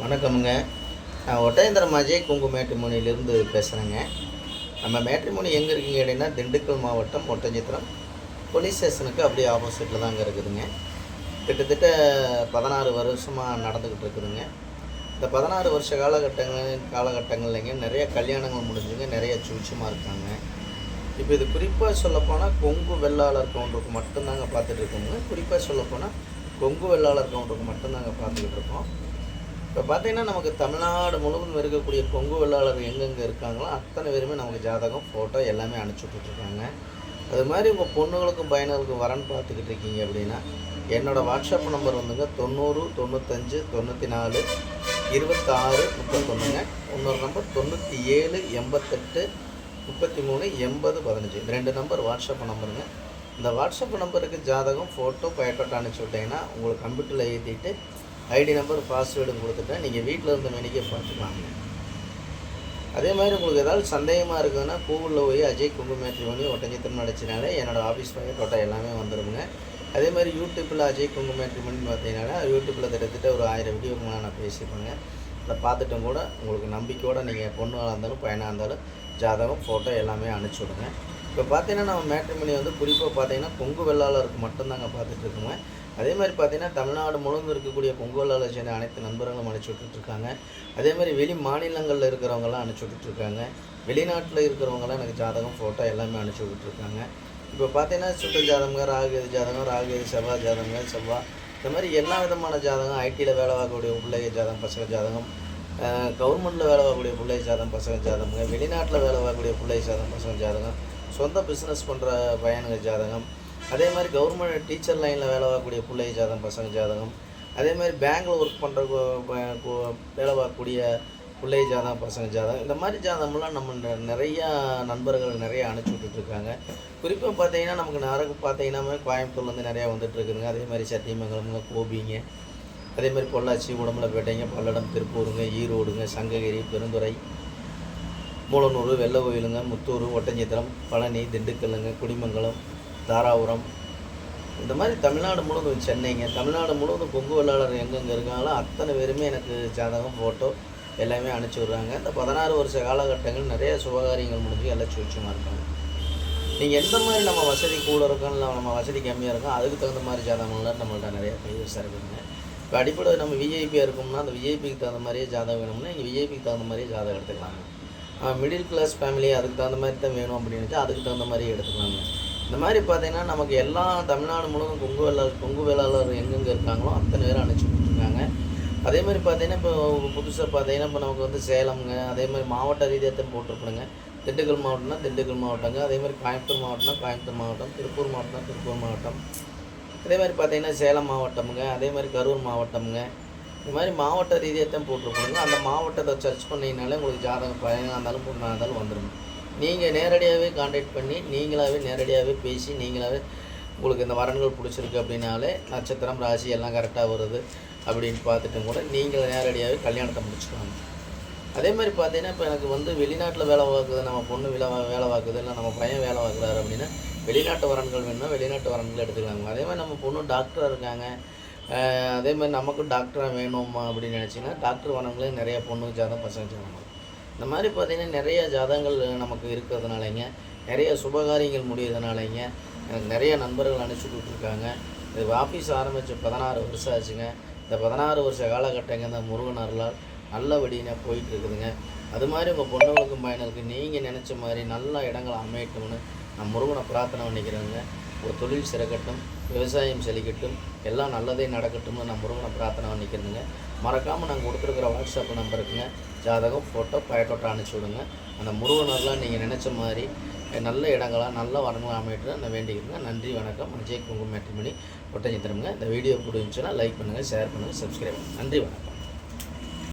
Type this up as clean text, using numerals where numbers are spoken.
வணக்கமுங்க. நான் ஒட்டயந்திரம் அஜய் குங்கு மேட்ரிமோனியிலிருந்து பேசுகிறேங்க. நம்ம மேட்ரிமோனி எங்கே இருக்குங்க அப்படின்னா, திண்டுக்கல் மாவட்டம் ஒட்டஞ்சத்திரம் போலீஸ் ஸ்டேஷனுக்கு அப்படியே ஆப்போசிட்டில் தாங்க இருக்குதுங்க. கிட்டத்தட்ட 16 வருஷமாக நடந்துக்கிட்டு இருக்குதுங்க. இந்த 16 வருஷ காலகட்டங்கள்லைங்க நிறைய கல்யாணங்கள் முடிஞ்சுங்க, நிறைய சுவிட்சமாக இருக்காங்க. இப்போ இது குறிப்பாக சொல்லப்போனால் கொங்கு வெள்ளாளர் கவுண்டருக்கு மட்டும்தாங்க பார்த்துட்டு இருக்கோங்க. குறிப்பாக சொல்லப்போனால் கொங்கு வெள்ளாளர் கவுண்டருக்கு மட்டும்தாங்க பார்த்துக்கிட்டு இருக்கோம். இப்போ பார்த்தீங்கன்னா, நமக்கு தமிழ்நாடு முழுவதும் இருக்கக்கூடிய கொங்கு வெள்ளாளர் எங்கெங்கே இருக்காங்களோ அத்தனை பேருமே நமக்கு ஜாதகம், ஃபோட்டோ எல்லாமே அனுப்பிச்சி விட்டுட்ருக்காங்க. அது மாதிரி உங்கள் பொண்ணுங்களுக்கும் பையனுக்கும் வரன்னு பார்த்துக்கிட்டு இருக்கீங்க அப்படின்னா, என்னோடய வாட்ஸ்அப் நம்பர் வந்துங்க 90 95 94 26 31ங்க. இன்னொரு நம்பர் 97 88 33 80 15. இந்த 2 நம்பர் வாட்ஸ்அப் நம்பருங்க. இந்த வாட்ஸ்அப் நம்பருக்கு ஜாதகம், ஃபோட்டோ, பயோடேட்டா அனுப்பிச்சி விட்டிங்கன்னா உங்களுக்கு கம்ப்யூட்டரில் ஏற்றிட்டு ஐடி நம்பர், பாஸ்வேர்டும் கொடுத்துட்டா நீங்கள் வீட்டில் இருந்த மணிக்கே பார்த்துக்கலாங்க. அதே மாதிரி உங்களுக்கு ஏதாவது சந்தேகமாக இருக்குதுன்னா கூகுளில் போய் அஜய் குங்கு மேட்ரிமோனி ஒட்டஞ்சத்திரம் அடிச்சினாலே என்னோடய ஆஃபீஸ் பயோடேட்டா எல்லாமே வந்துடுங்க. அதே மாதிரி யூடியூப்பில் அஜய் குங்கு மேட்ரிமோனின்னு பார்த்தீங்கன்னா யூடியூப்பில் கிட்டத்தட்ட ஒரு 1000 வீடியோக்கு மேலே நான் பேசியிருப்பேங்க. அதை பார்த்துட்டும் கூட உங்களுக்கு நம்பிக்கையோடு நீங்கள் பொண்ணாக இருந்தாலும் பையனாக இருந்தாலும் ஜாதகம், ஃபோட்டோ எல்லாமே அனுப்பிச்சி விடுங்க. இப்போ பார்த்தீங்கன்னா நம்ம மேட்ரிமோனி வந்து குறிப்பாக பார்த்தீங்கன்னா கொங்கு வெள்ளாளருக்கு மட்டும்தாங்க பார்த்துட்ருக்குங்க. அதே மாதிரி பார்த்தீங்கன்னா தமிழ்நாடு முழுவதும் இருக்கக்கூடிய கொங்கு வெள்ளாளர் சேர்ந்த அனைத்து நண்பர்களும் அனுப்பிச்சி விட்டுட்ருக்காங்க. அதே மாதிரி வெளி மாநிலங்களில் இருக்கிறவங்களாம் அனுப்பிச்சி விட்டுட்ருக்காங்க. வெளிநாட்டில் இருக்கிறவங்களாம் எனக்கு ஜாதகம், ஃபோட்டோ எல்லாமே அனுப்பிச்சி விட்டுட்ருக்காங்க. இப்போ பார்த்தீங்கன்னா சுத்த ஜாதகங்க, ராகுகேது ஜாதகம், ராகுகேது செவ்வாய் ஜாதகங்க, செவ்வாய் இந்த மாதிரி எல்லா விதமான ஜாதகம், ஐடியில் வேலை பார்க்கக்கூடிய பிள்ளைங்க ஜாதகம், பசங்க ஜாதகம், கவர்மெண்ட்டில் வேலை பார்க்கக்கூடிய பிள்ளை ஜாதகம், பசங்க ஜாதகங்க, வெளிநாட்டில் வேலை பார்க்கக்கூடிய பிள்ளை ஜாதகம், பசங்க ஜாதகம், சொந்த பிஸ்னஸ் பண்ணுற பையனுங்க ஜாதகம், அதே மாதிரி கவர்மெண்ட் டீச்சர் லைனில் வேலை பார்க்கக்கூடிய பிள்ளை ஜாதகம், பசங்க ஜாதகம், அதே மாதிரி பேங்கில் ஒர்க் பண்ணுற வேலை பார்க்கக்கூடிய பிள்ளை ஜாதகம், பசங்க ஜாதகம், இந்த மாதிரி ஜாதகம்லாம் நம்ம நிறையா நண்பர்கள் நிறையா அனுப்பிச்சி விட்டுட்ருக்காங்க. குறிப்பாக பார்த்தீங்கன்னா நமக்கு நேரம் பார்த்தீங்கன்னா கோயம்புத்தூர்லேருந்து நிறையா வந்துட்டுருக்குதுங்க. அதே மாதிரி சத்தியமங்கலம்ங்க, கோபிங்க, அதே மாதிரி பொள்ளாச்சி, உடம்பலப்பேட்டைங்க, பல்லடம், திருப்பூருங்க, ஈரோடுங்க, சங்ககிரி, பெருந்துறை, மூலனூர், வெள்ளை கோயிலுங்க, முத்தூர், ஒட்டஞ்சத்திரம், பழனி, திண்டுக்கல்லுங்க, குடிமங்கலம், தாராபுரம், இந்த மாதிரி தமிழ்நாடு முழுவதும், சென்னைங்க, தமிழ்நாடு முழுவதும் கொங்கு வெள்ளாளர் எங்கெங்கே இருக்காங்களோ அத்தனை பேருமே எனக்கு ஜாதகம், ஃபோட்டோ எல்லாமே அனுப்பிச்சி விட்றாங்க. இந்த 16 வருஷ காலகட்டங்கள் நிறைய சுபகாரியங்கள் முடிஞ்சு எல்லாம் சுவிட்சமாக இருக்காங்க. நீங்கள் எந்த மாதிரி நம்ம வசதி கூட இருக்கோம், இல்லை நம்ம வசதி கம்மியாக இருக்கும், அதுக்கு தகுந்த மாதிரி ஜாதகங்கள்லாம் நம்மள்ட்ட நிறையா கைவசம் இருக்குதுங்க. இப்போ அடிப்படை நம்ம விஐபியாக இருக்கோம்னா அந்த விஐபிக்கு தகுந்த மாதிரியே ஜாதகம் வேணும்னா நீங்கள் விஐபிக்கு தகுந்த மாதிரியே ஜாதகம் எடுத்துக்கலாங்க. மிடில் கிளாஸ் ஃபேமிலி அதுக்கு தகுந்த மாதிரி தான் வேணும் அப்படின்னு அதுக்கு தகுந்த மாதிரி எடுத்துக்கலாங்க. இந்த மாதிரி பார்த்தீங்கன்னா நமக்கு எல்லா தமிழ்நாடு முழுவதும் கொங்கு வேளாளர் எங்கெங்கே இருக்காங்களோ அத்தனை பேரும் அனுப்பிச்சி கொடுத்துருக்காங்க. அதே மாதிரி பார்த்தீங்கன்னா இப்போ புதுசாக பார்த்தீங்கன்னா இப்போ நமக்கு வந்து சேலம்ங்க, அதே மாதிரி மாவட்ட ரீதியாக போட்டிருப்பாங்க. திண்டுக்கல் மாவட்டம்னா திண்டுக்கல் மாவட்டங்க, அதே மாதிரி கோயம்புத்தூர் மாவட்டம்னா கோயம்புத்தூர் மாவட்டம், திருப்பூர் மாவட்டம்னா திருப்பூர் மாவட்டம், அதே மாதிரி பார்த்தீங்கன்னா சேலம் மாவட்டமுங்க, அதே மாதிரி கரூர் மாவட்டமுங்க, இந்த மாதிரி மாவட்ட ரீதியாக தான் போட்டிருப்பாங்க. அந்த மாவட்டத்தை சர்ச் பண்ணிங்கனாலே உங்களுக்கு ஜாதகம் பையனாக இருந்தாலும் பொண்ணாக இருந்தாலும் வந்துடும். நீங்கள் நேரடியாகவே கான்டாக்ட் பண்ணி நீங்களாகவே நேரடியாகவே பேசி நீங்களாகவே உங்களுக்கு இந்த வரன்கள் பிடிச்சிருக்கு அப்படின்னாலே நட்சத்திரம், ராசி எல்லாம் கரெக்டாக வருது அப்படின்னு பார்த்துட்டும் கூட நீங்கள் நேரடியாகவே கல்யாணத்தை முடிச்சுக்கலாங்க. அதே மாதிரி பார்த்தீங்கன்னா இப்போ எனக்கு வந்து வெளிநாட்டில் வேலை பார்க்குது, நம்ம பொண்ணு வேலை பார்க்குது, இல்லை நம்ம பையன் வேலை பார்க்குறாரு அப்படின்னா வெளிநாட்டு வரன்கள் வேணும்னா வெளிநாட்டு வரன்கள் எடுத்துக்கலாங்க. அதே மாதிரி நம்ம பொண்ணு டாக்டராக இருக்காங்க, அதே மாதிரி நமக்கும் டாக்டராக வேணுமா அப்படின்னு நினச்சிங்கன்னா டாக்டர் வரன்களே நிறையா பொண்ணு ஜாதகம், பசங்க ஜாதகம். இந்த மாதிரி பார்த்திங்கன்னா நிறைய ஜாதகங்கள் நமக்கு இருக்கிறதுனாலங்க, நிறைய சுபகாரியங்கள் முடியறதுனாலங்க எனக்கு நிறைய நண்பர்கள் அனுப்பிச்சி கொடுத்துருக்காங்க. இது ஆஃபீஸ் ஆரம்பித்து 16 வருஷம் ஆச்சுங்க. இந்த 16 வருஷ காலகட்டங்க இந்த முருகன் அருளால் நல்லபடியாக போயிட்டுருக்குதுங்க. அது மாதிரி உங்கள் பொண்ணுங்களுக்கும் பையனுக்கு நீங்கள் நினச்ச மாதிரி நல்ல இடங்களை அமையட்டும்னு நான் முருகனை பிரார்த்தனை பண்ணிக்கிறேங்க. ஒரு தொழில் சிறக்கட்டும், விவசாயம் செழிக்கட்டும், எல்லாம் நல்லதே நடக்கட்டும்னு நான் முருகனை பிரார்த்தனை பண்ணிக்கிறேங்க. மறக்காமல் நாங்கள் கொடுத்துருக்குற வாட்ஸ்அப் நம்பருக்குங்க ஜாதகம், ஃபோட்டோ, பயோடேட்டா அனுப்பிச்சி விடுங்க. அந்த முருகனெல்லாம் நீங்கள் நினச்ச மாதிரி நல்ல இடங்களாக நல்ல வரங்களாக அமைட்டு நான் வேண்டிக்கிறேங்க. நன்றி, வணக்கம். அஜய் குங்கு மேட்ரிமோனி ஒட்டஞ்சத்திரம்ங்க. இந்த வீடியோ பிடிச்சிச்சுன்னா லைக் பண்ணுங்கள், ஷேர் பண்ணுங்கள், சப்ஸ்கிரைப் பண்ணுங்கள். நன்றி, வணக்கம்.